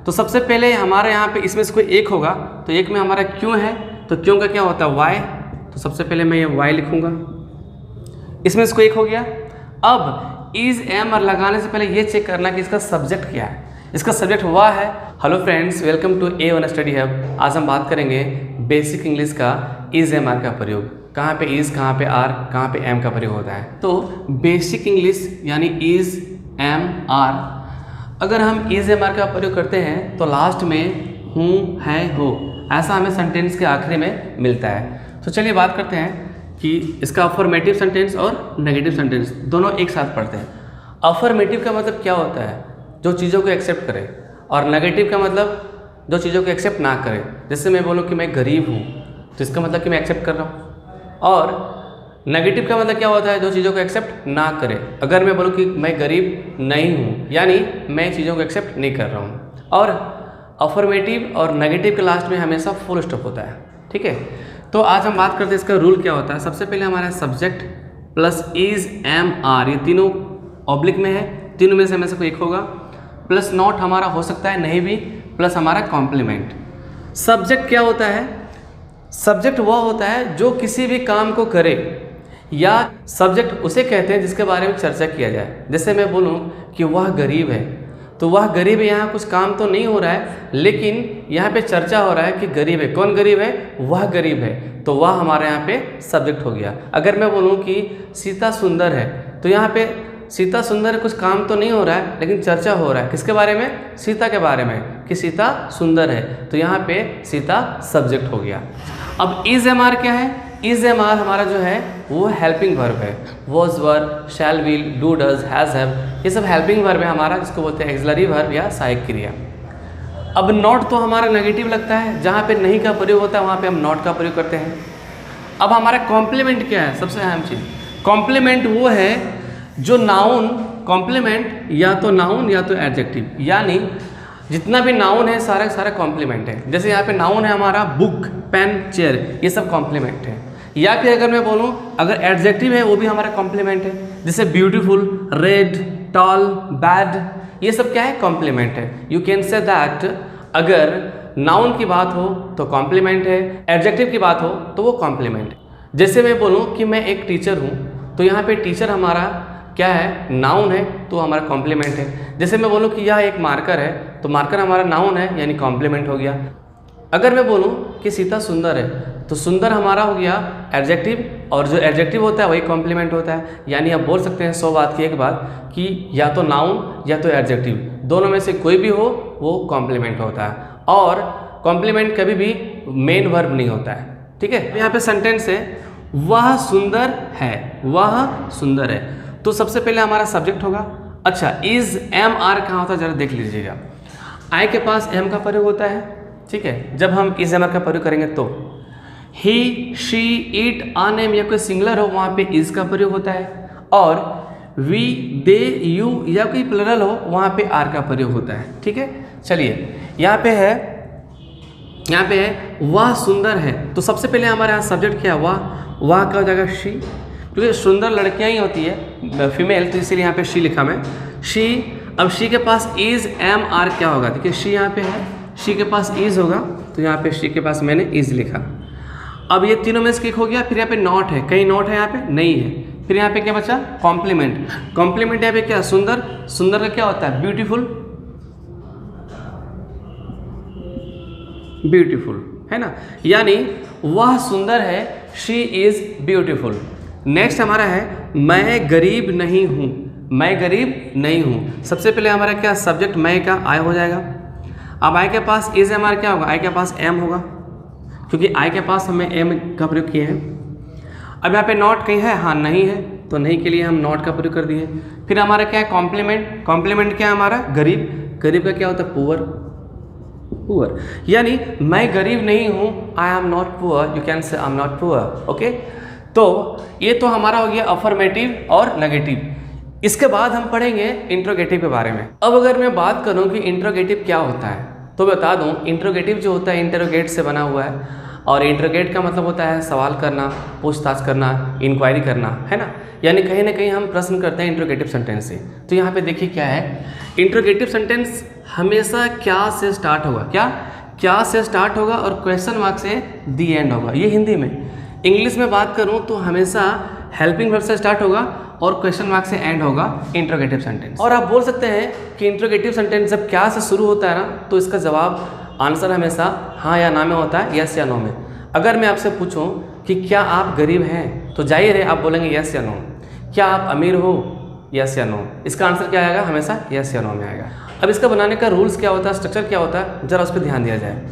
तो सबसे पहले हमारे यहाँ पे इसमें से कोई एक होगा, तो एक में हमारा क्यों है, तो क्यों का क्या होता है वाई, तो सबसे पहले मैं ये वाई लिखूँगा, इसमें से कोई एक हो गया। अब इज एम और लगाने से पहले ये चेक करना कि इसका सब्जेक्ट क्या है। इसका सब्जेक्ट वह है। Hello friends, welcome to A1 study hub. आज हम बात करेंगे बेसिक इंग्लिश का इज एम आर का प्रयोग। कहाँ पे इज, कहाँ पे आर, कहाँ पे एम का प्रयोग होता है। तो बेसिक इंग्लिश यानी इज एम आर, अगर हम इज एम आर का प्रयोग करते हैं तो लास्ट में हूँ, है, हो, ऐसा हमें सेंटेंस के आखिरी में मिलता है। तो चलिए बात करते हैं कि इसका अफर्मेटिव सेंटेंस और नेगेटिव सेंटेंस दोनों एक साथ पढ़ते हैं। अफर्मेटिव का मतलब क्या होता है, जो चीज़ों को एक्सेप्ट करे, और नेगेटिव का मतलब जो चीज़ों को एक्सेप्ट ना करे। जैसे मैं बोलूँ कि मैं गरीब हूँ, तो इसका मतलब कि मैं एक्सेप्ट कर रहा हूँ। और नेगेटिव का मतलब क्या होता है, जो चीज़ों को एक्सेप्ट ना करे। अगर मैं बोलूँ कि मैं गरीब नहीं हूँ, यानी मैं चीज़ों को एक्सेप्ट नहीं कर रहा हूँ। और अफर्मेटिव और नेगेटिव के लास्ट में हमेशा फुल स्टॉप होता है। ठीक है, तो आज हम बात करते हैं इसका रूल क्या होता है। सबसे पहले हमारा subject plus is am are, ये तीनों ऑब्लिक में है, तीनों में से हमें से कोई एक होगा। प्लस नॉट हमारा हो सकता है नहीं भी, प्लस हमारा कॉम्प्लीमेंट। सब्जेक्ट क्या होता है, सब्जेक्ट वह होता है जो किसी भी काम को करे, या सब्जेक्ट उसे कहते हैं जिसके बारे में चर्चा किया जाए। जैसे मैं बोलूँ कि वह गरीब है, तो वह गरीब है, यहाँ कुछ काम तो नहीं हो रहा है, लेकिन यहाँ पे चर्चा हो रहा है कि गरीब है। कौन गरीब है, वह गरीब है, तो वह हमारे यहाँ पे सब्जेक्ट हो गया। अगर मैं बोलूँ कि सीता सुंदर है, तो यहाँ पे सीता सुंदर है, कुछ काम तो नहीं हो रहा है, लेकिन चर्चा हो रहा है किसके बारे में, सीता के बारे में, कि सीता सुंदर है, तो यहाँ पे सीता सब्जेक्ट हो गया। अब इज एम आर क्या है, इज एम आर हमारा जो है वो हेल्पिंग वर्ब है। Was verb, shell will, do does, has have, ये सब हेल्पिंग वर्ब है हमारा, जिसको बोलते हैं एक्सिलरी वर्ब या सहायक क्रिया। अब नॉट तो हमारा नेगेटिव लगता है, जहाँ पे नहीं का प्रयोग होता है वहाँ पे हम नॉट का प्रयोग करते हैं। अब हमारा कॉम्प्लीमेंट क्या है, सबसे अहम चीज़, कॉम्प्लीमेंट वो है जो नाउन, कॉम्प्लीमेंट या तो नाउन या तो एडजेक्टिव, यानी जितना भी नाउन है सारा सारा कॉम्प्लीमेंट है। जैसे यहाँ पे नाउन है हमारा बुक, पेन, चेयर, ये सब कॉम्प्लीमेंट है। या फिर अगर मैं बोलूँ अगर एडजेक्टिव है वो भी हमारा कॉम्प्लीमेंट है, जैसे ब्यूटीफुल, रेड, टॉल, बैड, ये सब क्या है, कॉम्प्लीमेंट है। यू कैन से दैट अगर नाउन की बात हो तो कॉम्प्लीमेंट है, एडजेक्टिव की बात हो तो वो कॉम्प्लीमेंट है। जैसे मैं बोलूँ कि मैं एक टीचर हूँ, तो यहाँ पे टीचर हमारा क्या है, नाउन है, तो हमारा कॉम्प्लीमेंट है। जैसे मैं बोलूँ कि यह एक मार्कर है, तो मार्कर हमारा नाउन है, यानी कॉम्प्लीमेंट हो गया। अगर मैं बोलूँ कि सीता सुंदर है, तो सुंदर हमारा हो गया एडजेक्टिव, और जो एडजेक्टिव होता है वही कॉम्प्लीमेंट होता है। यानी आप बोल सकते हैं 100 बात की एक बात कि या तो नाउन या तो एडजेक्टिव, दोनों में से कोई भी हो वो कॉम्प्लीमेंट होता है। और कॉम्प्लीमेंट कभी भी मेन वर्ब नहीं होता है। ठीक है, यहाँ पे सेंटेंस है वह सुंदर है, वह सुंदर है, तो सबसे पहले हमारा सब्जेक्ट होगा। अच्छा, इज एम आर कहाँ होता है जरा देख लीजिएगा। आई के पास एम का प्रयोग होता है। ठीक है, जब हम इज एम आर का प्रयोग करेंगे तो ही, शी, इट, अनेम या कोई सिंगुलर हो वहाँ पे इज का प्रयोग होता है। और वी, दे, यू या कोई प्लरल हो वहाँ पे आर का प्रयोग होता है। ठीक है, चलिए यहाँ पे है वह सुंदर है, तो सबसे पहले हमारे यहाँ सब्जेक्ट क्या है, वह का हो जाएगा शी, क्योंकि सुंदर लड़कियाँ ही होती है फीमेल, तो इसीलिए यहाँ पे शी लिखा मैं, शी। अब शी के पास इज एम आर क्या होगा, देखिए शी यहाँ पे है, शी के पास इज होगा, तो यहाँ पे शी के पास मैंने इज लिखा। अब ये तीनों में से एक हो गया। फिर यहाँ पे नॉट है, कहीं नॉट है यहाँ पे नहीं है। फिर यहाँ पे क्या बचा, कॉम्प्लीमेंट। कॉम्प्लीमेंट यहाँ पे क्या, सुंदर, सुंदर का क्या होता है, ब्यूटीफुल, ब्यूटीफुल है ना, यानी वह सुंदर है, शी इज ब्यूटीफुल। नेक्स्ट हमारा है मैं गरीब नहीं हूँ, मैं गरीब नहीं हूँ। सबसे पहले हमारा क्या, सब्जेक्ट मैं का आई हो जाएगा। अब आई के पास इज एम आर क्या होगा, आई के पास एम होगा, क्योंकि आई के पास हमें एम का प्रयोग किए हैं। अब यहाँ पे नॉट कहीं है, हाँ नहीं है, तो नहीं के लिए हम नॉट का प्रयोग कर दिए। फिर हमारा क्या है, कॉम्प्लीमेंट। कॉम्प्लीमेंट क्या है हमारा, गरीब, गरीब का क्या होता है, पुअर, पुअर, यानी मैं गरीब नहीं हूँ, I am not poor, you can say I am not poor. Okay, तो ये तो हमारा हो गया अफर्मेटिव और नेगेटिव। इसके बाद हम पढ़ेंगे इंट्रोगेटिव के बारे में। अब अगर मैं बात करूं कि इंट्रोगेटिव क्या होता है, तो बता दूं इंट्रोगेटिव जो होता है इंटरोगेट से बना हुआ है, और इंट्रोगेट का मतलब होता है सवाल करना, पूछताछ करना, इंक्वायरी करना, है ना, यानी कहीं ना कहीं हम प्रश्न करते हैं इंट्रोगेटिव सेंटेंस से। तो यहाँ पे देखिए क्या है, इंट्रोगेटिव सेंटेंस हमेशा क्या से स्टार्ट होगा, क्या से स्टार्ट होगा और क्वेश्चन मार्क से दी एंड होगा, ये हिंदी में। इंग्लिश में बात करूं तो हमेशा हेल्पिंग वर्ब से स्टार्ट होगा और क्वेश्चन मार्क से एंड होगा इंट्रोगेटिव सेंटेंस। और आप बोल सकते हैं कि इंट्रोगेटिव सेंटेंस जब क्या से शुरू होता है ना, तो इसका जवाब आंसर हमेशा हाँ या ना में होता है, यस या नो में। अगर मैं आपसे पूछूं कि क्या आप गरीब हैं, तो जाहिर है आप बोलेंगे यस या नो। क्या आप अमीर हो, यस या नो। इसका आंसर क्या आएगा, हमेशा यस या नो में आएगा। अब इसका बनाने का रूल्स क्या होता है, स्ट्रक्चर क्या होता है, जरा उस पर ध्यान दिया जाए।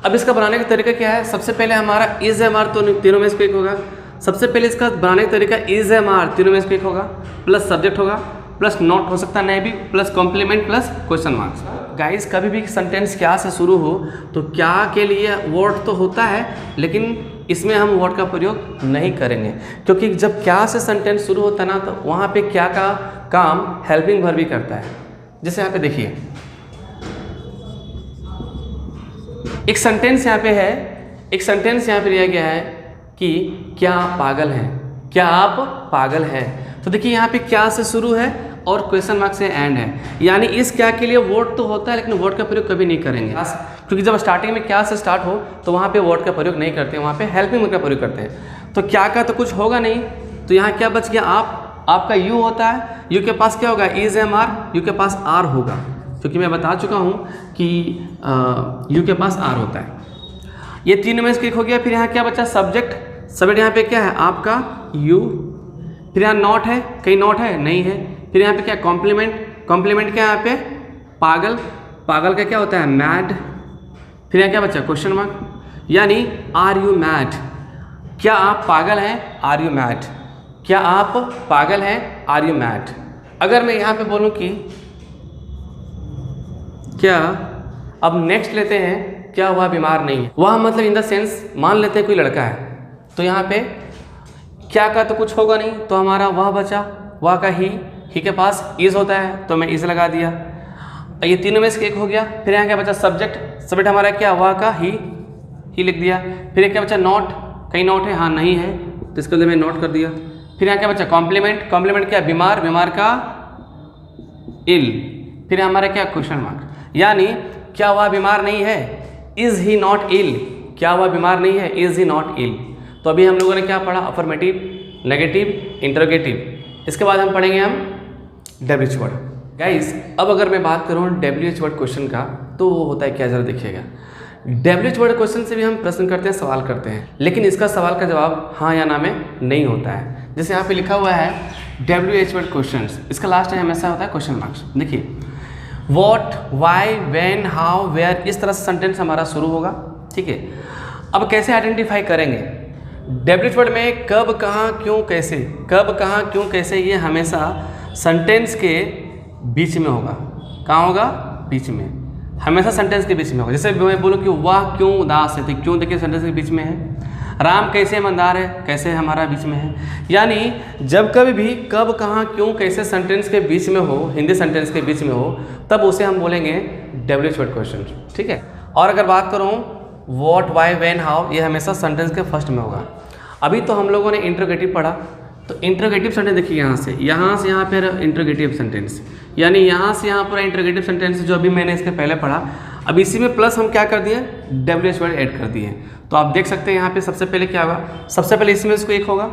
अब इसका बनाने का तरीका क्या है, सबसे पहले हमारा इज एम आर तो तीनों में से कोई एक होगा। सबसे पहले इसका बनाने का तरीका इज एम आर तीनों में से कोई एक होगा, प्लस सब्जेक्ट होगा, प्लस नॉट हो सकता है नहीं भी, plus complement, plus question marks. Guys कभी भी सेंटेंस क्या से शुरू हो तो क्या के लिए वर्ड तो होता है, लेकिन इसमें हम वर्ड का प्रयोग नहीं करेंगे, क्योंकि जब क्या से सेंटेंस शुरू होता है ना, तो वहाँ पे क्या का काम हेल्पिंग वर्ब भी करता है। जैसे यहाँ पे देखिए एक सेंटेंस यहाँ पे है, एक सेंटेंस यहाँ पे लिया गया है कि क्या आप पागल हैं, क्या आप पागल हैं। तो देखिए यहाँ पे क्या से शुरू है और क्वेश्चन मार्क से एंड है, यानी इस क्या के लिए वर्ड तो होता है, लेकिन वर्ड का प्रयोग कभी नहीं करेंगे, क्योंकि जब स्टार्टिंग में क्या से स्टार्ट हो तो वहाँ पे वर्ड का प्रयोग नहीं करते हैं, वहाँ पे हेल्पिंग वर्ब का प्रयोग करते हैं। तो क्या का तो कुछ होगा नहीं, तो यहाँ क्या बच गया, आपका यू होता है, यू के पास क्या होगा, इज एम आर, यू के पास आर होगा, क्योंकि मैं बता चुका हूँ कि यू के पास आर होता है। ये तीनों में से एक हो गया। फिर यहाँ क्या बचा, सब्जेक्ट। सब्जेक्ट यहाँ पे क्या है, आपका यू। फिर यहाँ नॉट है, कहीं नॉट है नहीं है। फिर यहाँ पे क्या, कॉम्प्लीमेंट। कॉम्प्लीमेंट क्या है यहाँ पे, पागल। पागल का क्या होता है, मैड। फिर यहाँ क्या बचा, क्वेश्चन मार्क, यानी आर यू मैड, क्या आप पागल हैं, आर यू मैड, क्या आप पागल हैं, आर यू मैड। अगर मैं यहाँ पे बोलूँ कि क्या, अब नेक्स्ट लेते हैं, क्या वह बीमार नहीं है, वह मतलब इन द सेंस मान लेते हैं कोई लड़का है, तो यहाँ पे क्या का तो कुछ होगा नहीं, तो हमारा वह बचा, वह का ही के पास इज होता है तो मैं इज लगा दिया। ये तीनों में से एक हो गया। फिर यहाँ क्या बचा, सब्जेक्ट। सब्जेक्ट हमारा क्या, वह का ही लिख दिया। फिर क्या बचा, नॉट। कहीं नॉट है, हाँ नहीं है, तो इसके लिए मैं नोट कर दिया। फिर यहाँ क्या बचा, कॉम्प्लीमेंट। कॉम्प्लीमेंट क्या, बीमार, बीमार का इल। फिर हमारा क्या, क्वेश्चन मार्क, यानी क्या वह बीमार नहीं है, इज ही नॉट इल, क्या वह बीमार नहीं है, इज ही नॉट इल। तो अभी हम लोगों ने क्या पढ़ा, अफर्मेटिव, नेगेटिव, इंटरोगेटिव। इसके बाद हम पढ़ेंगे हम डब्ल्यूएच वर्ड। गाइस अब अगर मैं बात करूँ डब्ल्यूएच वर्ड क्वेश्चन का, तो वो होता है क्या, जरा देखिएगा। डब्ल्यूएच वर्ड क्वेश्चन से भी हम प्रश्न करते हैं, सवाल करते हैं, लेकिन इसका सवाल का जवाब हाँ या ना में नहीं होता है। जैसे यहाँ पे लिखा हुआ है डब्ल्यूएच वर्ड क्वेश्चन, इसका लास्ट टाइम हमेशा होता है क्वेश्चन मार्क्स। देखिए what, why, when, how, where, इस तरह से सेंटेंस हमारा शुरू होगा, ठीक है। अब कैसे आइडेंटिफाई करेंगे डब्ल्यूएच वर्ड में, कब, कहाँ, क्यों, कैसे। कब, कहाँ, क्यों, कैसे, ये हमेशा सेंटेंस के बीच में होगा। कहाँ होगा, बीच में, हमेशा सेंटेंस के बीच में होगा। जैसे मैं बोलूँ कि वह क्यों उदास है, तो क्यों देखिए सेंटेंस के बीच में है। राम कैसे ईमानदार है, कैसे हमारा बीच में है। यानी जब कभी भी कब, कहाँ, क्यों, कैसे सेंटेंस के बीच में हो, हिंदी सेंटेंस के बीच में हो, तब उसे हम बोलेंगे डब्ल्यूएच वर्ड क्वेश्चन, ठीक है। और अगर बात करूँ व्हाट, व्हाई, व्हेन, हाउ, ये हमेशा सेंटेंस के फर्स्ट में होगा। अभी तो हम लोगों ने इंट्रोगेटिव पढ़ा, तो इंट्रोगेटिव सेंटेंस देखिए यहाँ से यहाँ पर इंट्रोगेटिव सेंटेंस, यानी यहाँ से यहाँ पर इंट्रोगेटिव सेंटेंस जो अभी मैंने इसके पहले पढ़ा। अब इसी में प्लस हम क्या कर दिए, डब्ल्यूएच वर्ड ऐड कर दिए। तो आप देख सकते हैं यहाँ पे सबसे पहले क्या होगा, सबसे पहले इसमें इसको एक होगा,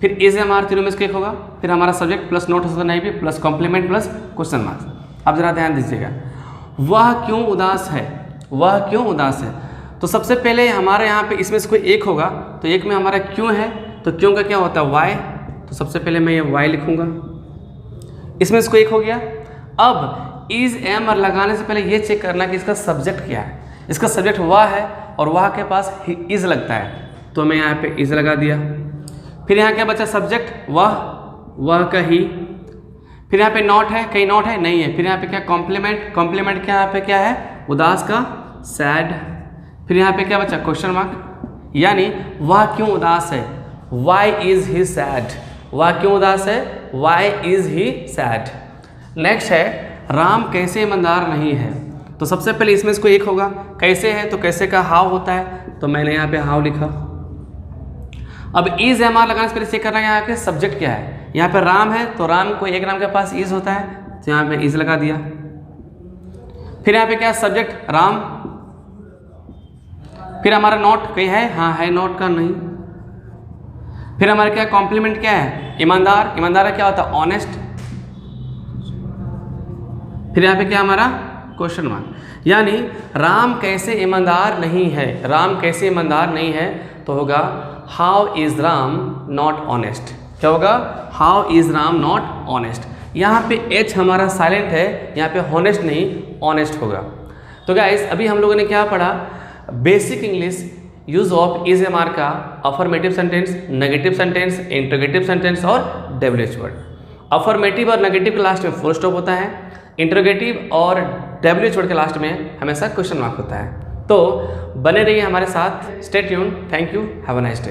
फिर इज एम आर तीनों में इसको एक होगा, फिर हमारा सब्जेक्ट प्लस नोट हो सकता नहीं भी, plus complement, plus question marks. अब जरा ध्यान दीजिएगा, वह क्यों उदास है, वह क्यों उदास है। तो सबसे पहले हमारे यहाँ पे इसमें से कोई एक होगा, तो एक में हमारा क्यों है, तो क्यों का क्या होता है, वाई। तो सबसे पहले मैं ये वाई लिखूँगा, इसमें इसको एक हो गया। अब इज एम आर लगाने से पहले ये चेक करना कि इसका सब्जेक्ट क्या है। इसका सब्जेक्ट वह है और वह के पास इज लगता है, तो मैं यहाँ पे इज लगा दिया। फिर यहाँ क्या बचा, सब्जेक्ट वह का ही। फिर यहाँ पे नॉट है, कहीं नॉट है नहीं है। फिर यहाँ पे क्या, कॉम्प्लीमेंट। कॉम्प्लीमेंट क्या यहाँ पे क्या है, उदास का, सैड। फिर यहाँ पे क्या बचा, क्वेश्चन मार्क, यानी वह क्यों उदास है, वाई इज ही सैड, वह क्यों उदास है, why is he sad. Next है राम कैसे ईमानदार नहीं है। तो सबसे पहले इसमें इसको एक होगा, कैसे है तो कैसे का हाउ होता है, तो मैंने यहाँ पे हाउ लिखा। अब इज एम आर लगाने से पहले चेक करना है यहाँ पे सब्जेक्ट क्या है। यहाँ पे राम है तो राम को एक राम के पास इज होता है, तो यहाँ पे इज लगा दिया। फिर यहाँ पे क्या सब्जेक्ट राम, फिर हमारा नॉट कहीं है, हाँ है नॉट का नहीं। फिर हमारा क्या कॉम्प्लीमेंट क्या है, ईमानदार, ईमानदार का क्या होता है ऑनेस्ट। फिर यहाँ पे क्या हमारा क्वेश्चन मार्क, यानी राम कैसे ईमानदार नहीं है, राम कैसे ईमानदार नहीं है, तो होगा how is Ram not honest. क्या होगा, how is Ram not honest. यहाँ पे एच हमारा साइलेंट है, यहाँ पे हॉनेस्ट नहीं ऑनेस्ट होगा। तो गाइस अभी हम लोगों ने क्या पढ़ा, basic English, use of is am are का affirmative sentence, negative sentence, interrogative sentence और डब्ल्यूएच वर्ड। अफर्मेटिव और नेगेटिव के लास्ट में फुल स्टॉप होता है, इंट्रोगेटिव और डब्ल्यूएच वर्ड के लास्ट में हमेशा क्वेश्चन मार्क होता है। तो बने रहिए हमारे साथ, stay tune, thank you, have a nice day.